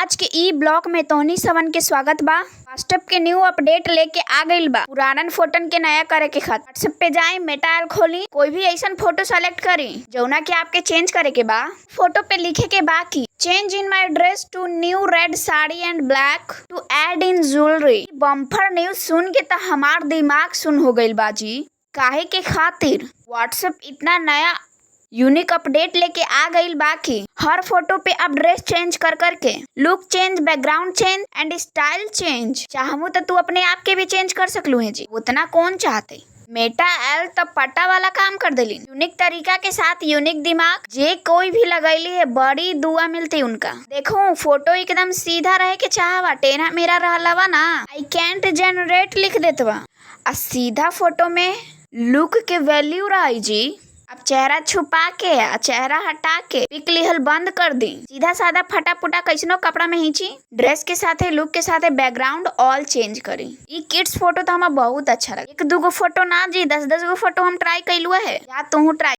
आज के ई ब्लॉग में तोहनी सबन के स्वागत बा। व्हाट्सएप के न्यू अपडेट लेके आ गइल बा। पुरानन फोटन के नया करे के खातिर व्हाट्सएप पे जाए, मेटा ऐप खोली, कोई भी ऐसन फोटो सेलेक्ट करी जौना के आपके चेंज करे के बा। फोटो पे लिखे के बा कि change in my dress to new red sari and black to add in jewellery. Bumper news सुन के त हमार दिमाग सुन हो गइल बाजी। काहे के खातिर व्हाट्सएप इतना नया यूनिक अपडेट लेके आ गइल बा कि हर फोटो पे अब ड्रेस चेंज कर करके look change, background change and style change चाहूँ तो तू अपने आप के भी चेंज कर सकलू है जी। उतना कौन चाहते। मेटा एल तब पट्टा वाला काम कर देली। यूनिक तरीका के साथ यूनिक दिमाग जे कोई भी लगैली है, बड़ी दुआ मिलती उनका। देखो फोटो एकदम सीधा रहे के चाहवा, टेढ़ा मेरा रहलवा ना, आई कैंट जनरेट लिख देत बा। आ सीधा फोटो में लुक के वैल्यू रही जी। अब चेहरा छुपा के आ चेहरा हटा के पिक लिहल बंद कर दी। सीधा साधा फटा फुटा कैसनो कपड़ा में हिंची, ड्रेस के साथे लुक के साथे बैकग्राउंड ऑल चेंज करी। ई किड्स फोटो तो हमें बहुत अच्छा लगे। एक दूगो फोटो ना जी, 10-10 गो फोटो हम ट्राई कैलुआ है, या तू ट्राई